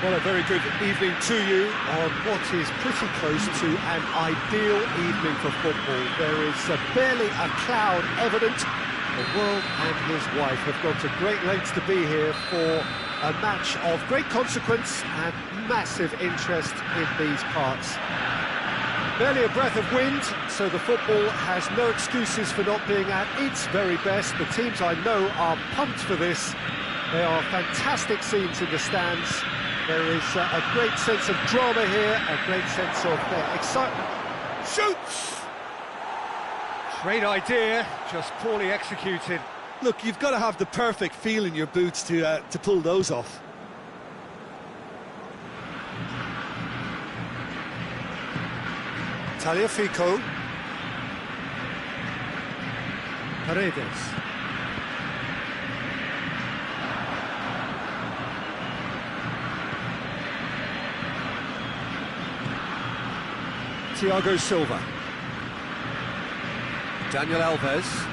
Well, a very good evening to you on what is pretty close to an ideal evening for football. There is barely a cloud evident. The world and his wife have gone to great lengths to be here for a match of great consequence and massive interest in these parts. Barely a breath of wind, so the football has no excuses for not being at its very best. The teams I know are pumped for this. There are fantastic scenes in the stands. There is a great sense of drama here, a great sense of excitement. Shoots! Great idea, just poorly executed. Look, you've got to have the perfect feel in your boots to pull those off. Tagliafico. Paredes. Thiago Silva. Daniel Alves.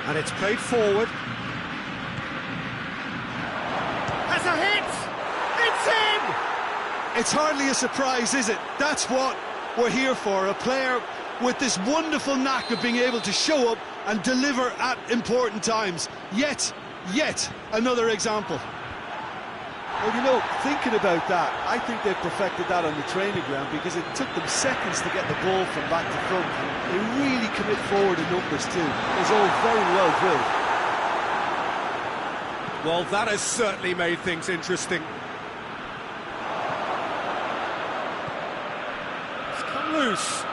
And it's played forward. Has a hit! It's in! It's hardly a surprise, is it? That's what we're here for, a player with this wonderful knack of being able to show up and deliver at important times. Yet another example. Well, you know, thinking about that, I think they've perfected that on the training ground because it took them seconds to get the ball from back to front. And they really commit forward in numbers too. It was all very well drilled. Well, that has certainly made things interesting. It's come loose.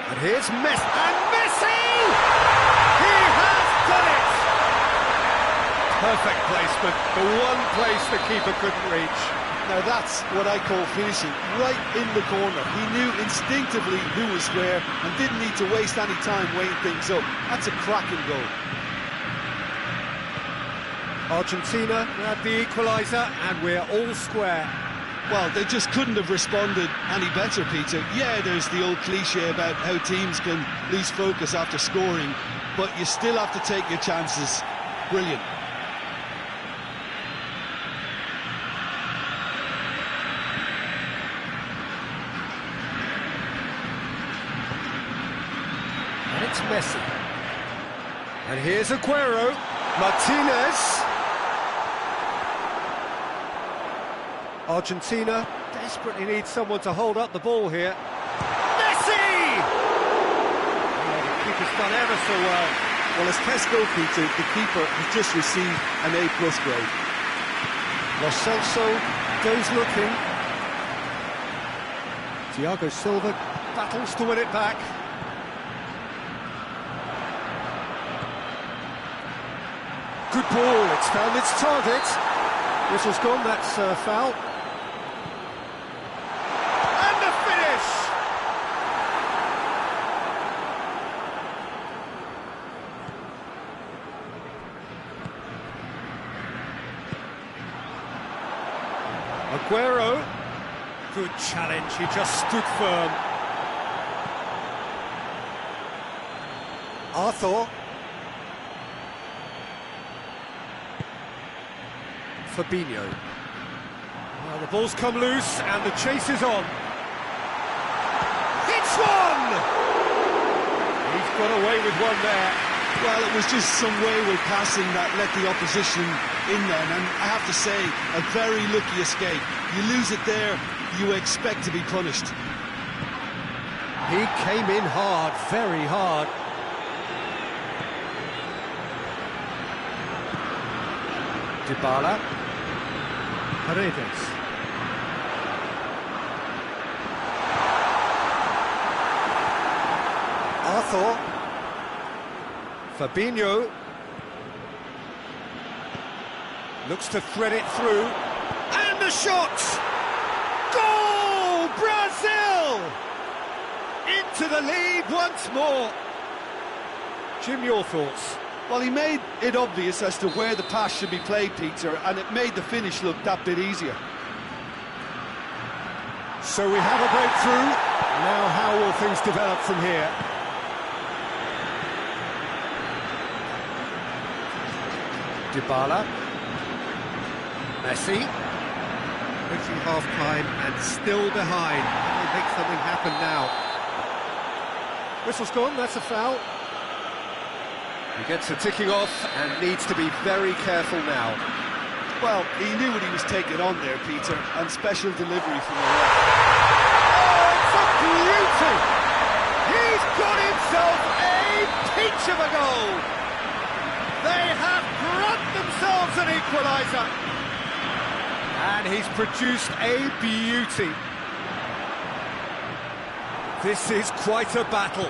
And here's Messi. And Messi! He has done it! Perfect placement, the one place the keeper couldn't reach. Now that's what I call finishing, right in the corner. He knew instinctively who was where and didn't need to waste any time weighing things up. That's a cracking goal. Argentina had the equaliser and we're all square. Well, they just couldn't have responded any better, Peter. Yeah, there's the old cliche about how teams can lose focus after scoring, but you still have to take your chances. Brilliant. And it's Messi. And here's Aguero. Martinez. Argentina desperately needs someone to hold up the ball here. Messi! Oh, the keeper's done ever so well. Well, as tests go, Peter, the keeper has just received an A+ grade. Lo Celso goes looking. Thiago Silva battles to win it back. Good ball, it's found its target. Whistle's gone, that's foul. And the finish! Aguero. Good challenge, he just stood firm. Arthur. Fabinho. Well, the ball's come loose and the chase is on. It's one! He's got away with one there. Well, it was just some wayward passing that let the opposition in then, and I have to say, a very lucky escape. You lose it there, you expect to be punished. He came in hard, very hard. Dybala. Paredes. Arthur. Fabinho. Looks to thread it through. And the shot! Goal! Brazil! Into the lead once more. Jim, your thoughts? Well, he made it obvious as to where the pass should be played, Peter, and it made the finish look that bit easier. So we have a breakthrough. Now how will things develop from here? Dybala. Messi. Reaching half-time and still behind. Can they make something happen now? Whistle's gone, that's a foul. He gets a ticking off and needs to be very careful now. Well, he knew what he was taking on there, Peter, and special delivery from the ref. Oh, it's a beauty! He's got himself a peach of a goal! They have brought themselves an equaliser! And he's produced a beauty. This is quite a battle.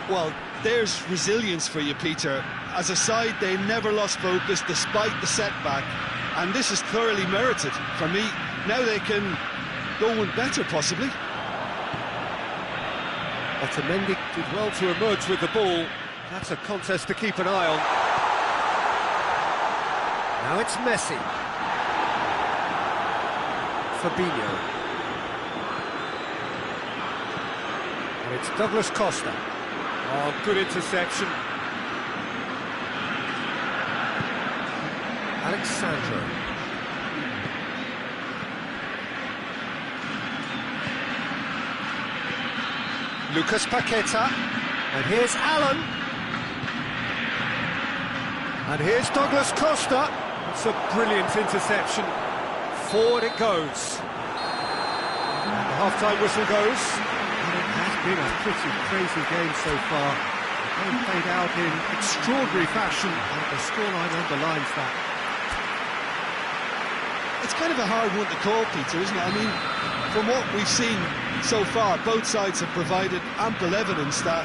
Well, there's resilience for you, Peter. As a side, they never lost focus despite the setback, and this is thoroughly merited for me. Now they can go one better, possibly. Otamendi did well to emerge with the ball. That's a contest to keep an eye on. Now it's Messi. Fabinho. And it's Douglas Costa. Oh, good interception. Alexandro. Lucas Paqueta. And here's Allen. And here's Douglas Costa. It's a brilliant interception. Forward it goes. The half-time whistle goes. And it has been a pretty crazy game so far. The game played out in extraordinary fashion, and the scoreline underlines that. It's kind of a hard one to call, Peter, isn't it? I mean, from what we've seen so far, both sides have provided ample evidence that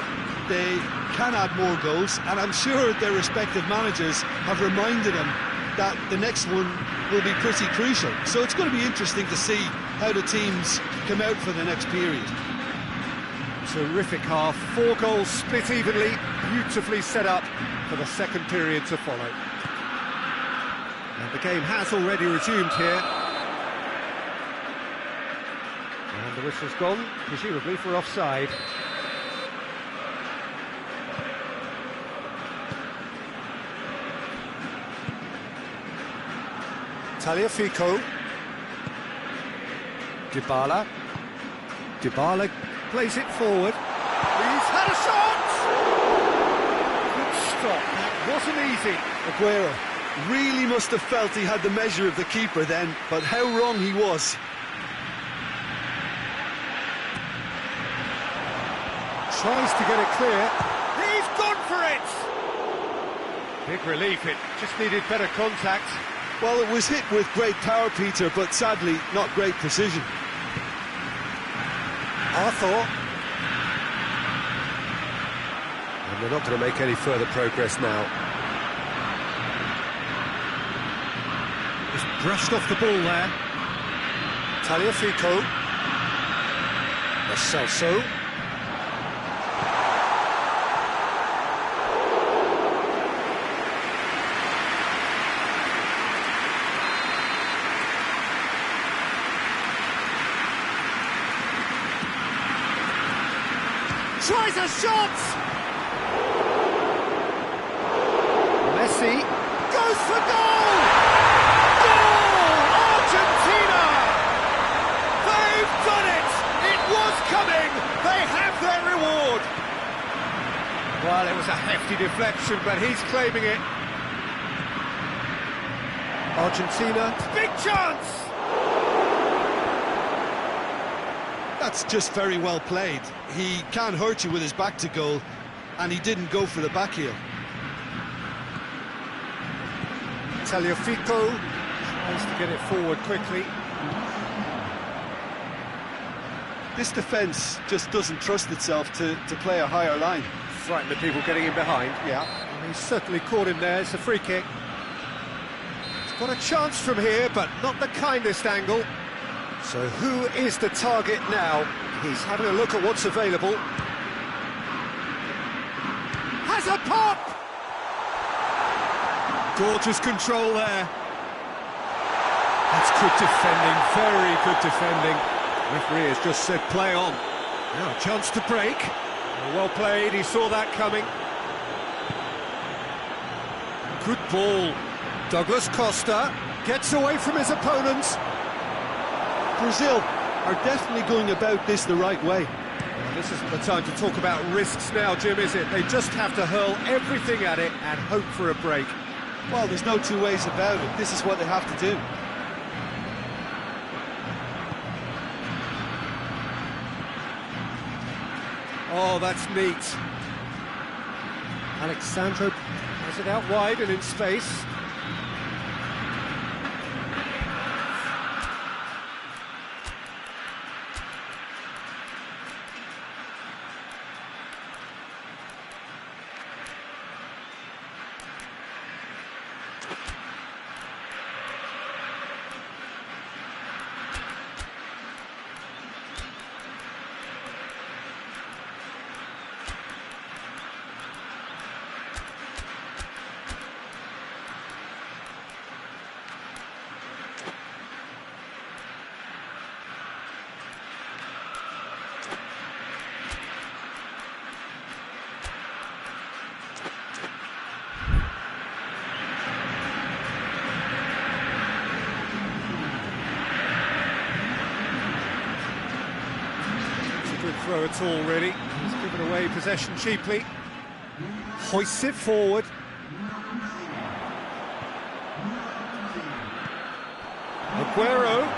they can add more goals, and I'm sure their respective managers have reminded them that the next one will be pretty crucial. So it's going to be interesting to see how the teams come out for the next period. Terrific half, 4 goals split evenly, beautifully set up for the second period to follow. And the game has already resumed here. And the whistle's gone, presumably for offside. Tagliafico. Dybala. Dybala plays it forward. He's had a shot! Good stop, that wasn't easy. Aguero really must have felt he had the measure of the keeper then, but how wrong he was. Tries to get it clear. He's gone for it! Big relief, it just needed better contact. Well, it was hit with great power, Peter, but sadly, not great precision. Arthur. And they're not going to make any further progress now. Just brushed off the ball there. Tagliafico. Celso. Tries a shot! Messi goes for goal! Goal! Argentina! They've done it! It was coming! They have their reward! Well, it was a hefty deflection, but he's claiming it. Argentina, big chance! That's just very well played. He can't hurt you with his back to goal, and he didn't go for the back heel. Tagliafico tries to get it forward quickly. This defence just doesn't trust itself to play a higher line. Frightened the people getting in behind, yeah. And he's certainly caught him there. It's a free kick. He's got a chance from here, but not the kindest angle. So who is the target now? He's having a look at what's available. Has a pop! Gorgeous control there. That's good defending, very good defending. Referee has just said play on. Now a chance to break. Well played, he saw that coming. Good ball. Douglas Costa gets away from his opponents. Brazil are definitely going about this the right way. Well, this isn't the time to talk about risks now, Jim, is it? They just have to hurl everything at it and hope for a break. Well, there's no two ways about it. This is what they have to do. Oh, that's neat. Alexandro has it out wide and in space. Good throw at all, really. He's given away possession cheaply. Hoists it forward. Aguero.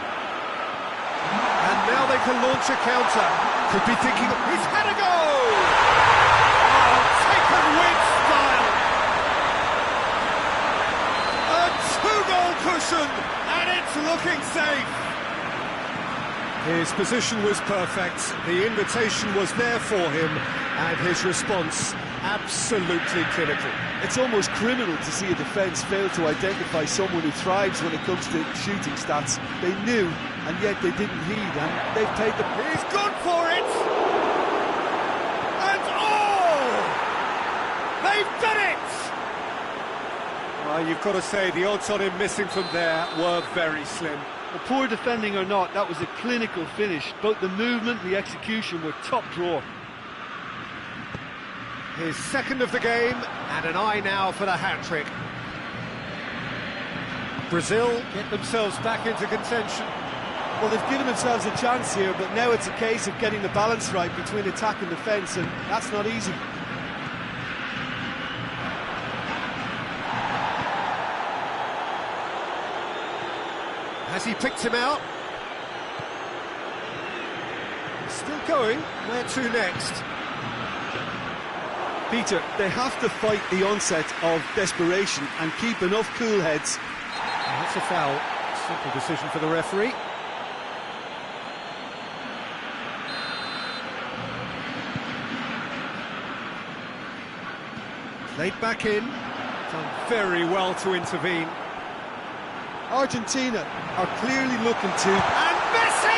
And now they can launch a counter. Could be thinking, he's had a go! Oh, taken with style! A two-goal cushion, and it's looking safe. His position was perfect, the invitation was there for him, and his response absolutely clinical. It's almost criminal to see a defence fail to identify someone who thrives when it comes to shooting stats. They knew, and yet they didn't heed, and they've paid the... He's gone for it! And oh! They've done it! Well, you've got to say, the odds on him missing from there were very slim. Well, poor defending or not, that was a clinical finish. Both the movement and the execution were top drawer. His second of the game, and an eye now for the hat-trick. Brazil get themselves back into contention. Well, they've given themselves a chance here, but now it's a case of getting the balance right between attack and defence, and that's not easy. Has he picked him out? Still going. Where to next? Peter, they have to fight the onset of desperation and keep enough cool heads. That's a foul. Simple decision for the referee. Played back in. Done very well to intervene. Argentina are clearly looking to... And Messi!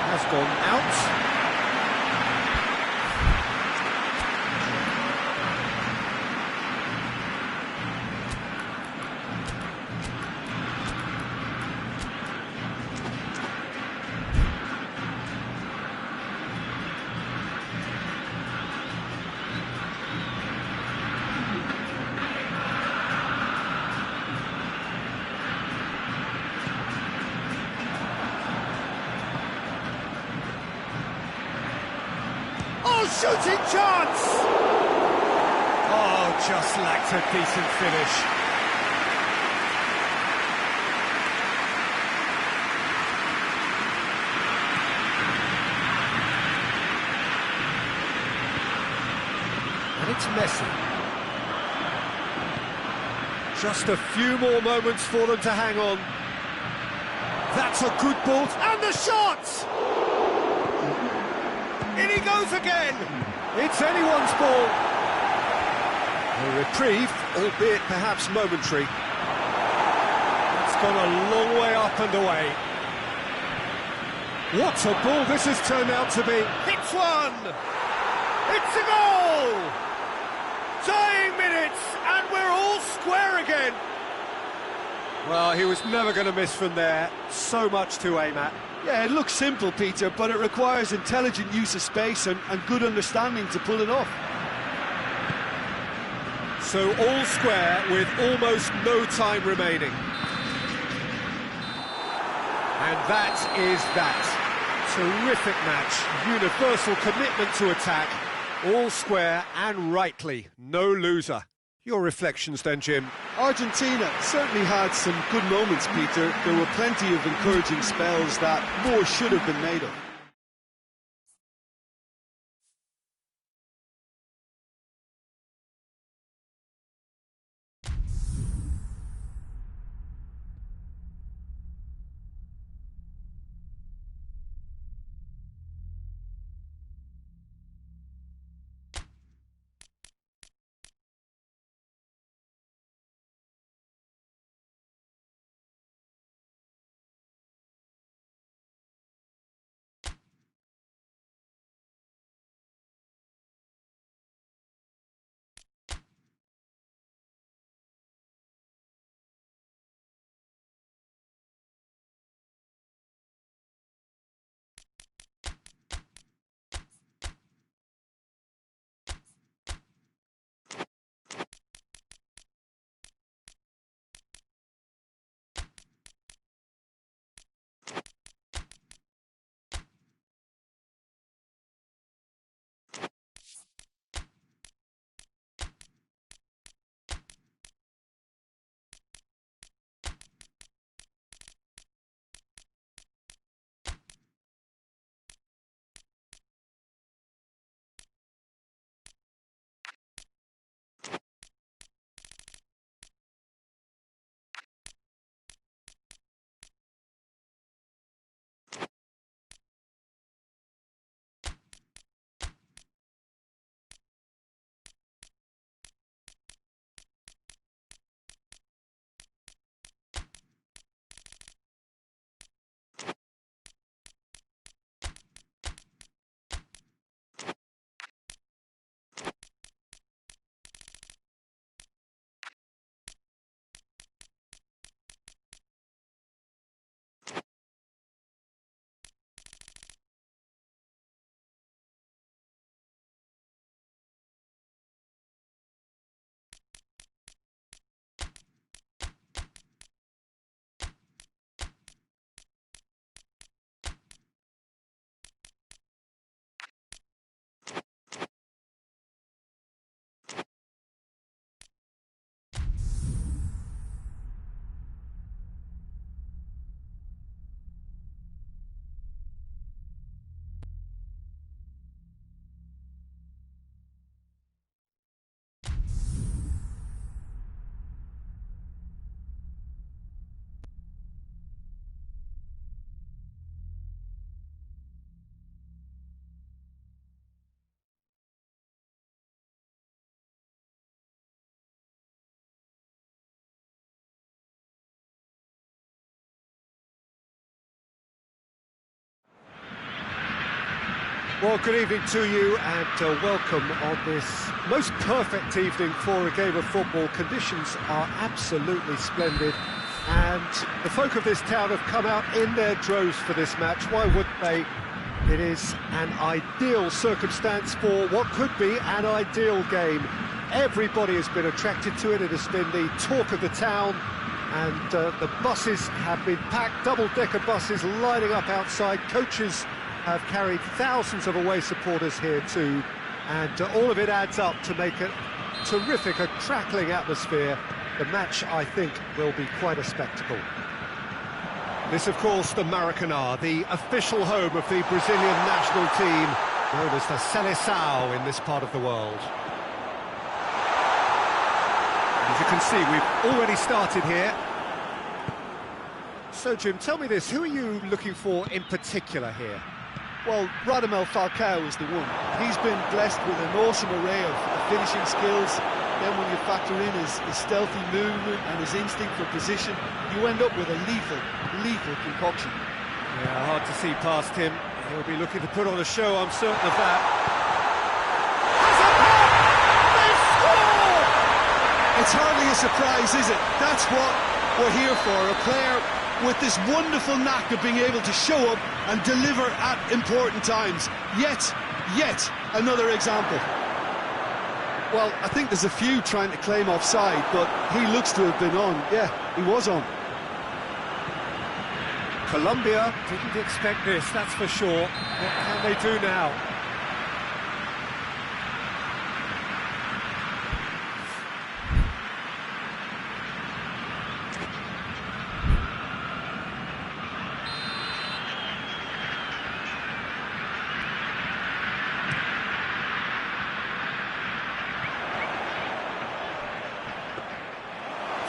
Has gone out. Shooting chance! Oh, just lacked a decent finish. And it's Messi. Just a few more moments for them to hang on. That's a good ball, and the shot! In he goes again! It's anyone's ball. A reprieve, albeit perhaps momentary. It's gone a long way up and away. What a ball this has turned out to be. Hits one! It's a goal! Dying minutes, and we're all square again. Well, he was never going to miss from there. So much to aim at. Yeah, it looks simple, Peter, but it requires intelligent use of space and good understanding to pull it off. So all square with almost no time remaining. And that is that. Terrific match. Universal commitment to attack. All square and rightly. No loser. Your reflections then, Jim? Argentina certainly had some good moments, Peter. There were plenty of encouraging spells that more should have been made of. Well, good evening to you and welcome on this most perfect evening for a game of football. Conditions are absolutely splendid and the folk of this town have come out in their droves for this match. Why wouldn't they? It is an ideal circumstance for what could be an ideal game. Everybody has been attracted to it. It has been the talk of the town and the buses have been packed, double-decker buses lining up outside. Coaches have carried thousands of away supporters here too, and all of it adds up to make it terrific, a crackling atmosphere. The match, I think, will be quite a spectacle. This, of course, the Maracanã, the official home of the Brazilian national team, known as the Seleção in this part of the world. As you can see, we've already started here. So, Jim, tell me this, who are you looking for in particular here? Well, Radamel Falcao is the one. He's been blessed with an awesome array of finishing skills. Then when you factor in his stealthy movement and his instinct for position, you end up with a lethal concoction. Yeah, hard to see past him. He'll be looking to put on a show, I'm certain of that. They score! It's hardly a surprise, is it? That's what we're here for, a player with this wonderful knack of being able to show up and deliver at important times. Yet another example. Well, I think there's a few trying to claim offside, but he looks to have been on. Yeah, he was on. Colombia didn't expect this, that's for sure. What can they do now?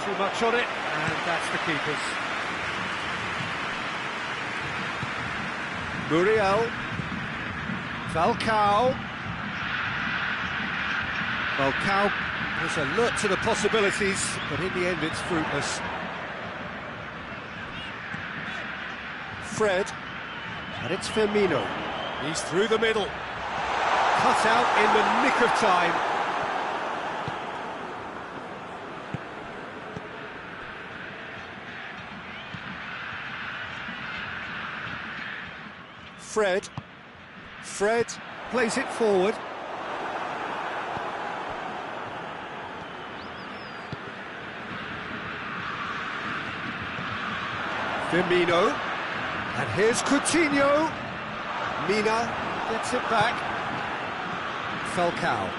Too much on it, and that's the keeper's. Muriel. Falcao was alert to the possibilities, but in the end it's fruitless. Fred, and it's Firmino. He's through the middle. Cut out in the nick of time. Fred plays it forward. Firmino, and here's Coutinho. Mina gets it back. Falcao.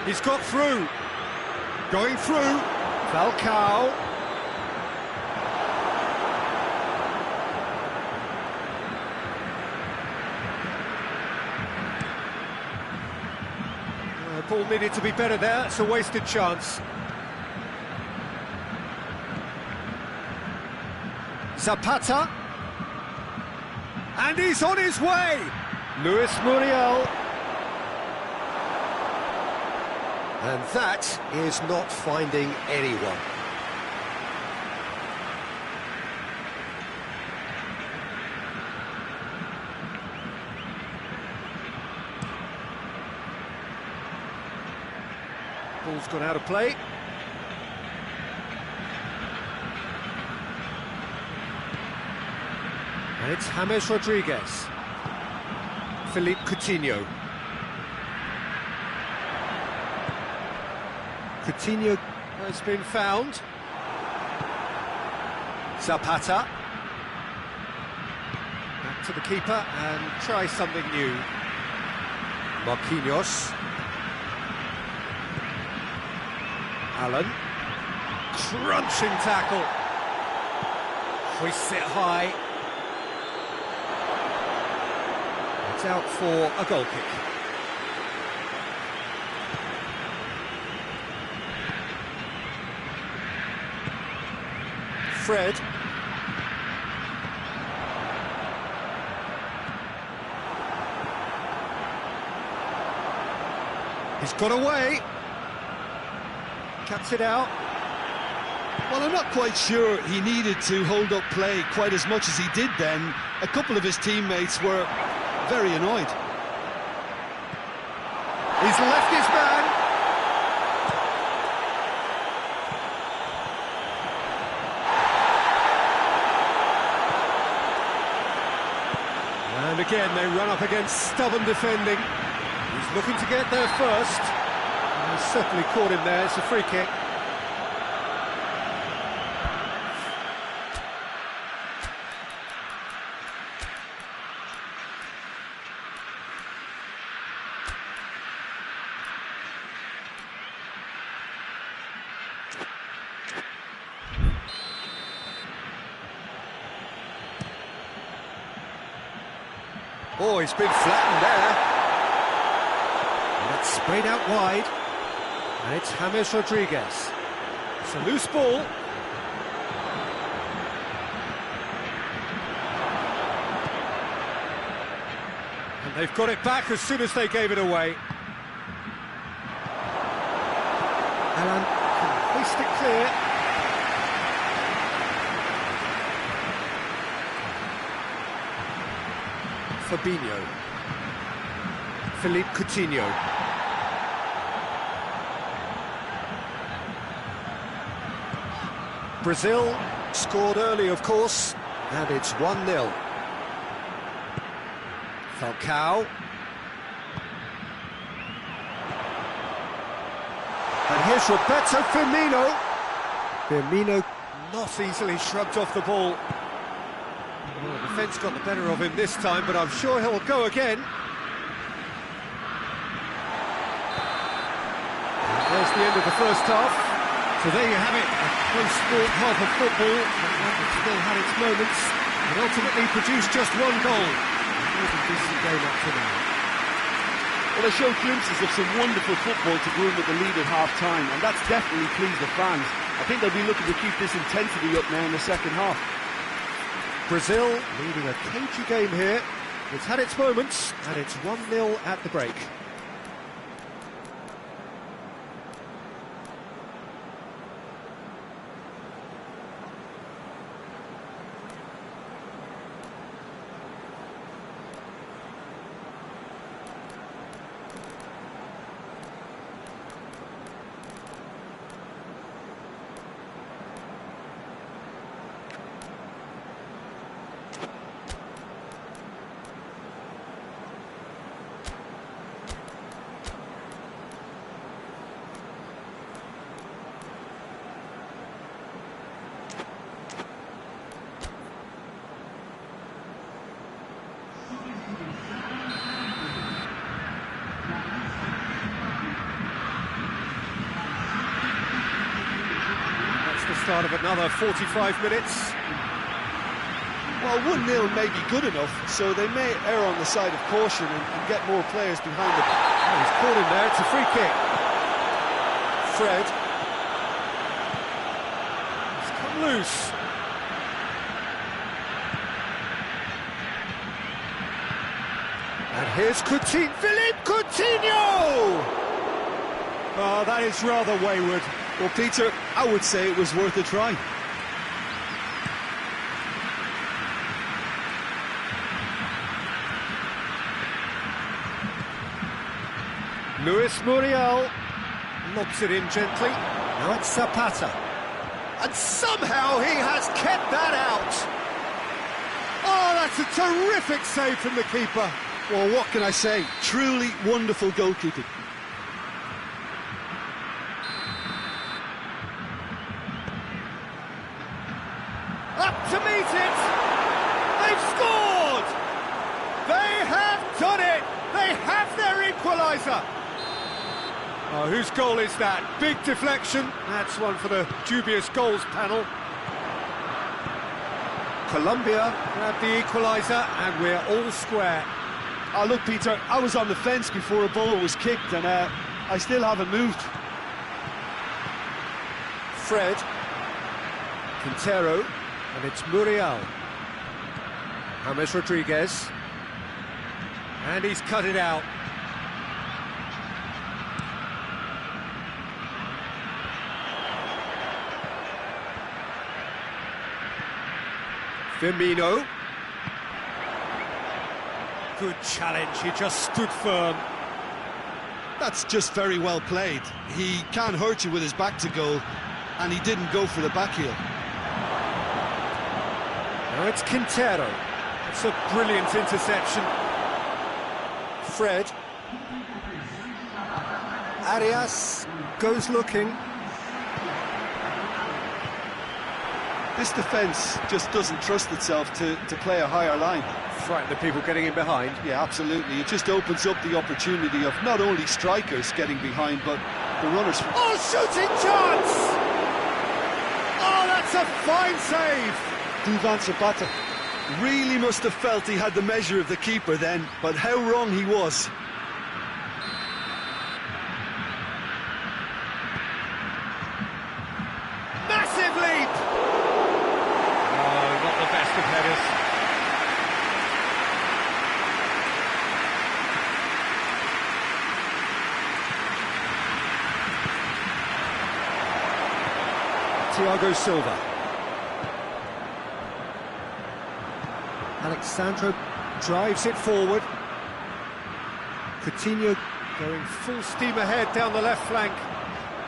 He's got through. Going through. Falcao. Ball needed to be better there, it's a wasted chance. Zapata, and he's on his way! Luis Muriel. And that is not finding anyone. Ball's gone out of play. And it's James Rodriguez. Philippe Coutinho. Coutinho has been found. Zapata. Back to the keeper and try something new. Marquinhos. Allen, crunching tackle, hoists it high, it's out for a goal kick. Fred, he's got away. Cuts it out. Well, I'm not quite sure he needed to hold up play quite as much as he did then. A couple of his teammates were very annoyed. He's left his man. And again, they run up against stubborn defending. He's looking to get there first. He's certainly caught him there, it's a free kick. Oh, he's been flattened there. And it's sprayed out wide. And it's James Rodriguez. It's a loose ball. And they've got it back as soon as they gave it away. Alan can hoist it clear. Fabinho. Philippe Coutinho. Brazil scored early, of course, and it's 1-0. Falcao. And here's Roberto Firmino. Firmino not easily shrugged off the ball. Well, the defence got the better of him this time, but I'm sure he'll go again. And there's the end of the first half. So there you have it, a close-sport half of football, but one that still had its moments, and ultimately produced just one goal. It was a decent game up to now. Well, they showed glimpses of some wonderful football to go in with the lead at half-time, and that's definitely pleased the fans. I think they'll be looking to keep this intensity up now in the second half. Brazil leading a cagey game here. It's had its moments, and it's 1-0 at the break. The start of another 45 minutes. Well, 1-0 may be good enough, so they may err on the side of caution and get more players behind them. Oh, he's caught him there, it's a free kick. Fred. He's come loose. And here's Coutinho. Philippe Coutinho! Oh, that is rather wayward. Well, Peter, I would say it was worth a try. Luis Muriel lobs it in gently. Now it's Zapata. And somehow he has kept that out. Oh, that's a terrific save from the keeper. Well, what can I say? Truly wonderful goalkeeping. Up to meet it! They've scored! They have done it! They have their equaliser! Oh, whose goal is that? Big deflection. That's one for the dubious goals panel. Colombia grabbed the equaliser and we're all square. Oh, look, Peter, I was on the fence before a ball was kicked and I still haven't moved. Fred. Quintero. And it's Muriel. James Rodriguez. And he's cut it out. Firmino. Good challenge, he just stood firm. That's just very well played. He can't hurt you with his back to goal, and he didn't go for the back heel. Now it's Quintero. It's a brilliant interception. Fred. Arias goes looking. This defence just doesn't trust itself to play a higher line. Frighten the people getting in behind. Yeah, absolutely. It just opens up the opportunity of not only strikers getting behind, but the runners. Oh, shooting chance! Oh, that's a fine save! Duvan Zapata Really must have felt he had the measure of the keeper then, but how wrong he was. Massive leap! Oh, not the best of headers. Thiago Silva. Alexandro drives it forward. Coutinho going full steam ahead down the left flank.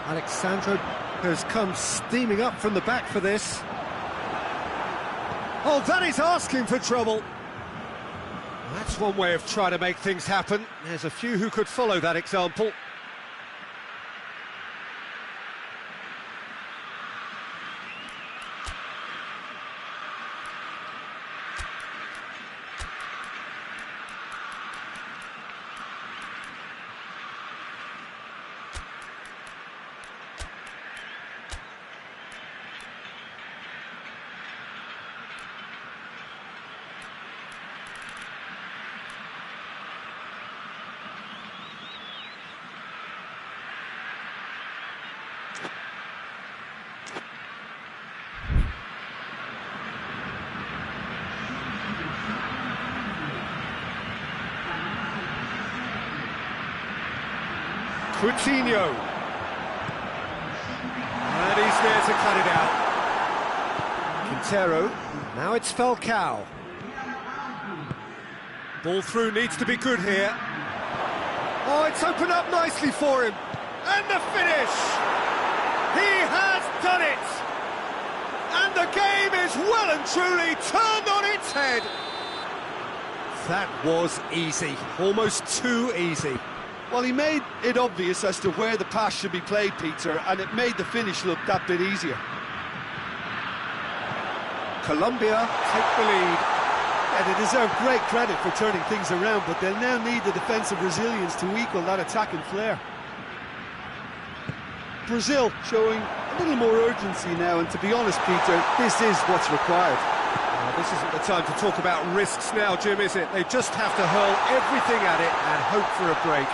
Alexandro has come steaming up from the back for this. Oh, that is asking for trouble. That's one way of trying to make things happen. There's a few who could follow that example. Coutinho. And he's there to cut it out. Quintero. Now it's Falcao. Ball through needs to be good here. Oh, it's opened up nicely for him. And the finish! He has done it! And the game is well and truly turned on its head. That was easy. Almost too easy. Well, he made it obvious as to where the pass should be played, Peter, and it made the finish look that bit easier. Colombia take the lead. Yeah, they deserve great credit for turning things around, but they'll now need the defensive resilience to equal that attacking flair. Brazil showing a little more urgency now, and to be honest, Peter, this is what's required. This isn't the time to talk about risks now, Jim, is it? They just have to hurl everything at it and hope for a break.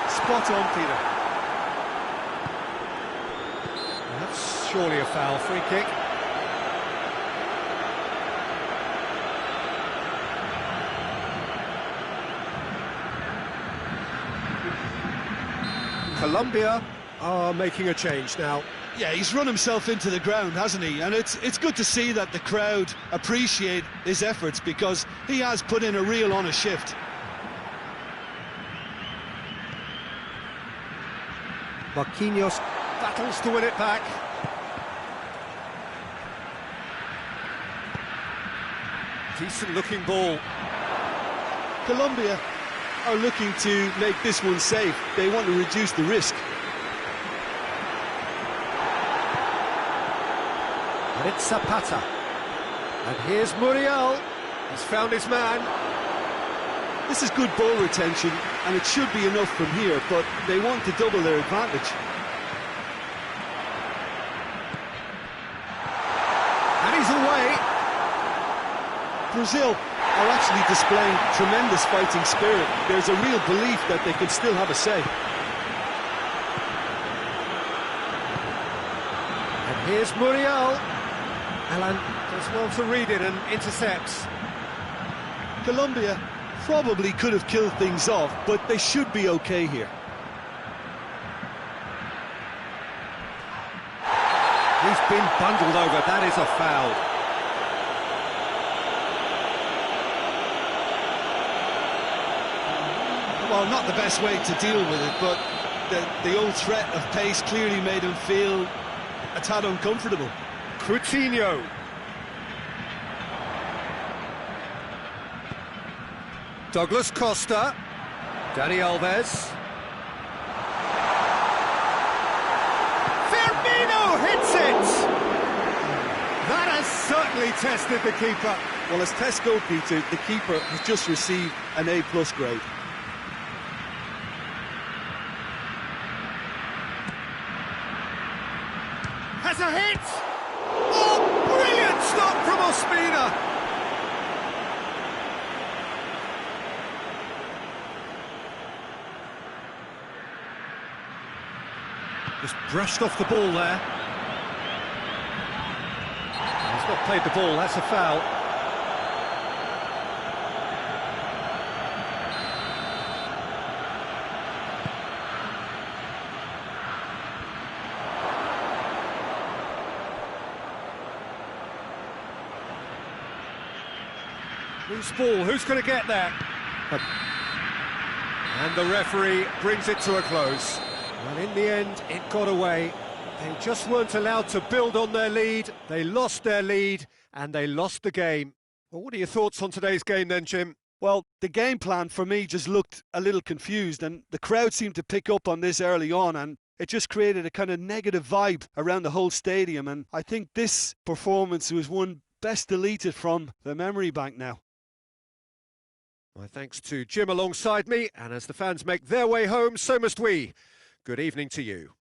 Spot on, Peter. That's surely a foul. Free kick. Colombia are making a change now. Yeah, he's run himself into the ground, hasn't he? And it's good to see that the crowd appreciate his efforts, because he has put in a real honest shift. Marquinhos battles to win it back. Decent looking ball. Colombia are looking to make this one safe. They want to reduce the risk. And it's Zapata. And here's Muriel. He's found his man. This is good ball retention, and it should be enough from here, but they want to double their advantage. And he's away. Brazil are actually displaying tremendous fighting spirit. There's a real belief that they can still have a say. And here's Muriel. Alan does well to read it and intercepts. Colombia probably could have killed things off, but they should be okay here. He's been bundled over. That is a foul. Well, not the best way to deal with it, but the old threat of pace clearly made him feel a tad uncomfortable. Coutinho. Douglas Costa. Dani Alves. Firmino hits it! That has certainly tested the keeper. Well, as tests go, Peter, the keeper has just received an A+ grade. Has a hit! Oh, brilliant stop from Ospina! Just brushed off the ball there. He's not played the ball, that's a foul. Loose ball, who's going to get there? And the referee brings it to a close. Well, in the end, it got away. They just weren't allowed to build on their lead. They lost their lead and they lost the game. Well, what are your thoughts on today's game then, Jim? Well, the game plan for me just looked a little confused, and the crowd seemed to pick up on this early on, and it just created a kind of negative vibe around the whole stadium. And I think this performance was one best deleted from the memory bank now. My thanks to Jim alongside me, and as the fans make their way home, so must we. Good evening to you.